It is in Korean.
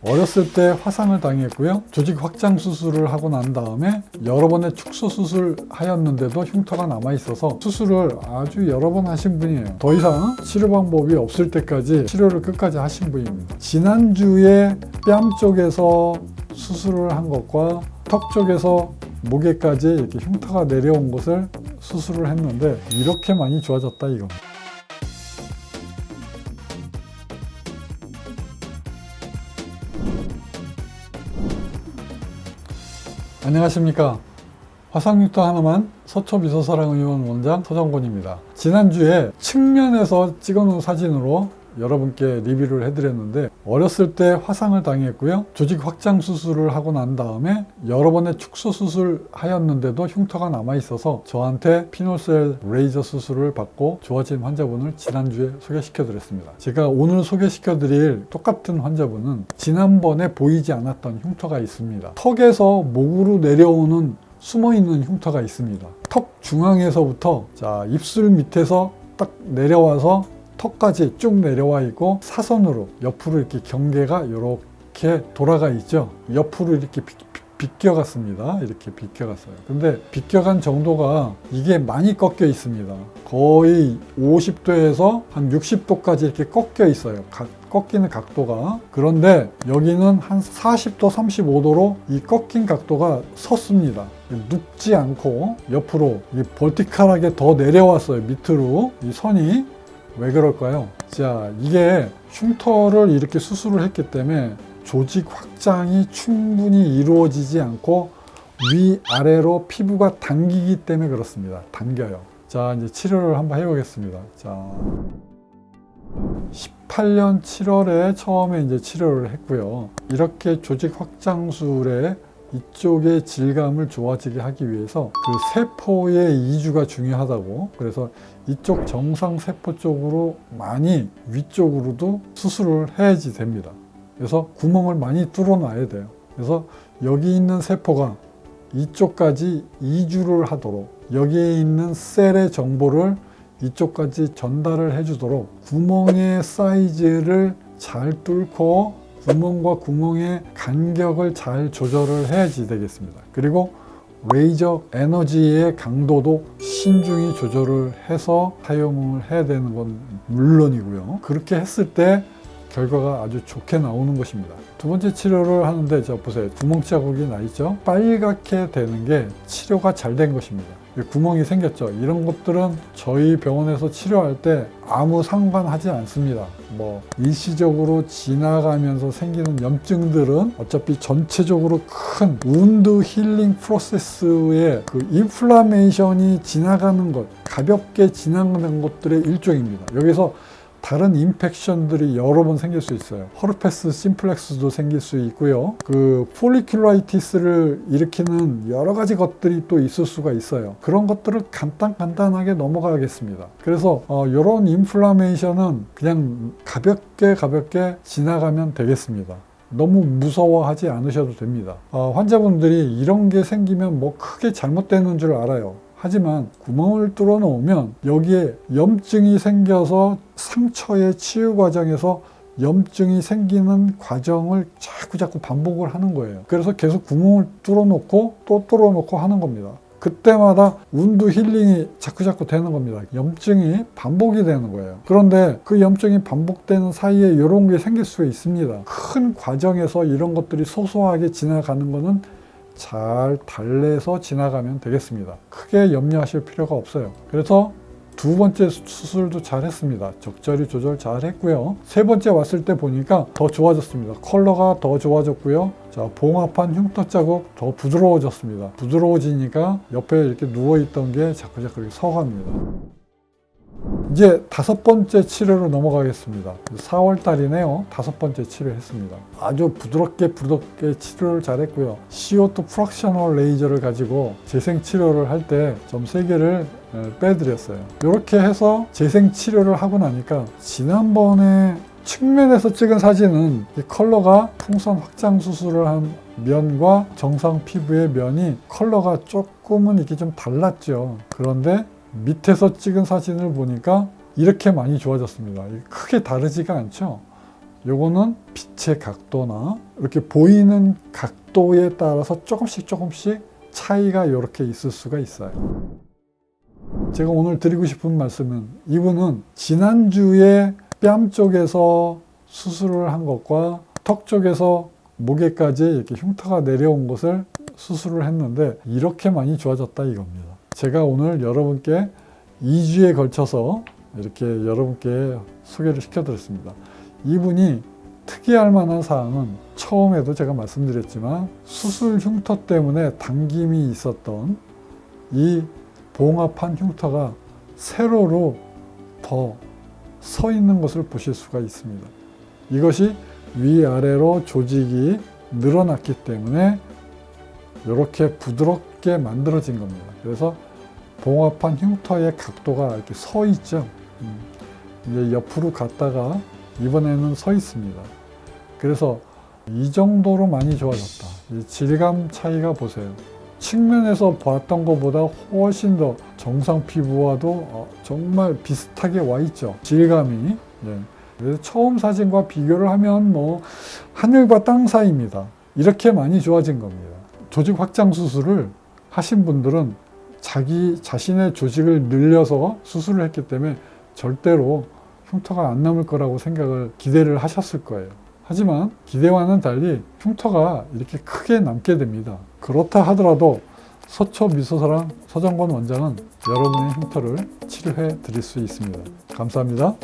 어렸을 때 화상을 당했고요. 조직 확장 수술을 하고 난 다음에 여러 번의 축소 수술을 하였는데도 흉터가 남아 있어서 수술을 아주 여러 번 하신 분이에요. 더 이상 치료 방법이 없을 때까지 치료를 끝까지 하신 분입니다. 지난주에 뺨 쪽에서 수술을 한 것과 턱 쪽에서 목에까지 이렇게 흉터가 내려온 것을 수술을 했는데 이렇게 많이 좋아졌다 이겁니다. 안녕하십니까. 화상흉터 하나만 서초미소사랑의원 원장 서정곤입니다. 지난주에 측면에서 찍어놓은 사진으로 여러분께 리뷰를 해드렸는데 어렸을 때 화상을 당했고요. 조직 확장 수술을 하고 난 다음에 여러 번의 축소 수술을 하였는데도 흉터가 남아 있어서 저한테 피노셀 레이저 수술을 받고 좋아진 환자분을 지난주에 소개시켜 드렸습니다. 제가 오늘 소개시켜 드릴 똑같은 환자분은 지난번에 보이지 않았던 흉터가 있습니다. 턱에서 목으로 내려오는 숨어있는 흉터가 있습니다. 턱 중앙에서부터 입술 밑에서 딱 내려와서 턱까지 쭉 내려와 있고 사선으로 옆으로 이렇게 경계가 이렇게 돌아가 있죠. 옆으로 이렇게 비껴갔습니다. 이렇게 비껴갔어요. 근데 비껴간 정도가 이게 많이 꺾여 있습니다. 거의 50도에서 한 60도까지 이렇게 꺾여 있어요. 꺾이는 각도가. 그런데 여기는 한 40도, 35도로 이 꺾인 각도가 섰습니다. 눕지 않고 옆으로 벌티컬하게 더 내려왔어요. 밑으로 이 선이. 왜 그럴까요? 자, 이게 흉터를 이렇게 수술을 했기 때문에 조직 확장이 충분히 이루어지지 않고 위아래로 피부가 당기기 때문에 그렇습니다. 당겨요. 자, 이제 치료를 한번 해보겠습니다. 자, 18년 7월에 처음에 이제 치료를 했고요. 이렇게 조직 확장술에 이쪽의 질감을 좋아지게 하기 위해서 그 세포의 이주가 중요하다고, 그래서 이쪽 정상 세포 쪽으로 많이 위쪽으로도 수술을 해야지 됩니다. 그래서 구멍을 많이 뚫어 놔야 돼요. 그래서 여기 있는 세포가 이쪽까지 이주를 하도록, 여기에 있는 셀의 정보를 이쪽까지 전달을 해주도록 구멍의 사이즈를 잘 뚫고 구멍과 구멍의 간격을 잘 조절을 해야지 되겠습니다. 그리고 레이저 에너지의 강도도 신중히 조절을 해서 사용을 해야 되는 건 물론이고요. 그렇게 했을 때 결과가 아주 좋게 나오는 것입니다. 두 번째 치료를 하는데 보세요. 구멍 자국이 나 있죠? 빨갛게 되는 게 치료가 잘 된 것입니다. 구멍이 생겼죠. 이런 것들은 저희 병원에서 치료할 때 아무 상관하지 않습니다. 일시적으로 지나가면서 생기는 염증들은 어차피 전체적으로 큰 우운드 힐링 프로세스의 그 인플라메이션이 지나가는 것, 가볍게 지나가는 것들의 일종입니다. 여기서 다른 인펙션들이 여러 번 생길 수 있어요. 허르페스 심플렉스도 생길 수 있고요. 그 폴리큘라이티스를 일으키는 여러 가지 것들이 또 있을 수가 있어요. 그런 것들을 간단하게 넘어가겠습니다. 그래서 이런 인플라메이션은 그냥 가볍게 지나가면 되겠습니다. 너무 무서워하지 않으셔도 됩니다. 환자분들이 이런 게 생기면 크게 잘못되는 줄 알아요. 하지만 구멍을 뚫어 놓으면 여기에 염증이 생겨서 상처의 치유 과정에서 염증이 생기는 과정을 자꾸 반복을 하는 거예요. 그래서 계속 구멍을 뚫어 놓고 또 뚫어 놓고 하는 겁니다. 그때마다 운드 힐링이 자꾸 되는 겁니다. 염증이 반복이 되는 거예요. 그런데 그 염증이 반복되는 사이에 이런 게 생길 수가 있습니다. 큰 과정에서 이런 것들이 소소하게 지나가는 거는 잘 달래서 지나가면 되겠습니다. 크게 염려하실 필요가 없어요. 그래서 두 번째 수술도 잘 했습니다. 적절히 조절 잘 했고요. 세 번째 왔을 때 보니까 더 좋아졌습니다. 컬러가 더 좋아졌고요. 봉합한 흉터 자국 더 부드러워졌습니다. 부드러워지니까 옆에 이렇게 누워있던 게 자꾸 이렇게 서갑니다. 이제 다섯 번째 치료로 넘어가겠습니다. 4월 달이네요. 다섯 번째 치료했습니다. 아주 부드럽게 치료를 잘했고요. CO2 프락셔널 레이저를 가지고 재생 치료를 할 때 좀 3개를 빼드렸어요. 이렇게 해서 재생 치료를 하고 나니까 지난번에 측면에서 찍은 사진은 이 컬러가 풍선 확장 수술을 한 면과 정상 피부의 면이 컬러가 조금은 이렇게 좀 달랐죠. 그런데 밑에서 찍은 사진을 보니까 이렇게 많이 좋아졌습니다. 크게 다르지가 않죠. 요거는 빛의 각도나 이렇게 보이는 각도에 따라서 조금씩 차이가 이렇게 있을 수가 있어요. 제가 오늘 드리고 싶은 말씀은, 이분은 지난주에 뺨 쪽에서 수술을 한 것과 턱 쪽에서 목에까지 이렇게 흉터가 내려온 것을 수술을 했는데 이렇게 많이 좋아졌다 이겁니다. 제가 오늘 여러분께 2주에 걸쳐서 이렇게 여러분께 소개를 시켜드렸습니다. 이분이 특이할 만한 사항은 처음에도 제가 말씀드렸지만 수술 흉터 때문에 당김이 있었던 이 봉합한 흉터가 세로로 더 서 있는 것을 보실 수가 있습니다. 이것이 위아래로 조직이 늘어났기 때문에 이렇게 부드럽게 만들어진 겁니다. 그래서 봉합한 흉터의 각도가 이렇게 서 있죠. 이제 옆으로 갔다가 이번에는 서 있습니다. 그래서 이 정도로 많이 좋아졌다. 이 질감 차이가 보세요. 측면에서 봤던 것보다 훨씬 더 정상 피부와도 정말 비슷하게 와 있죠. 질감이. 그래서 처음 사진과 비교를 하면 뭐 하늘과 땅 사이입니다. 이렇게 많이 좋아진 겁니다. 조직 확장 수술을 하신 분들은 자기 자신의 조직을 늘려서 수술을 했기 때문에 절대로 흉터가 안 남을 거라고 기대를 하셨을 거예요. 하지만 기대와는 달리 흉터가 이렇게 크게 남게 됩니다. 그렇다 하더라도 서초미소사랑 서정권 원장은 여러분의 흉터를 치료해 드릴 수 있습니다. 감사합니다.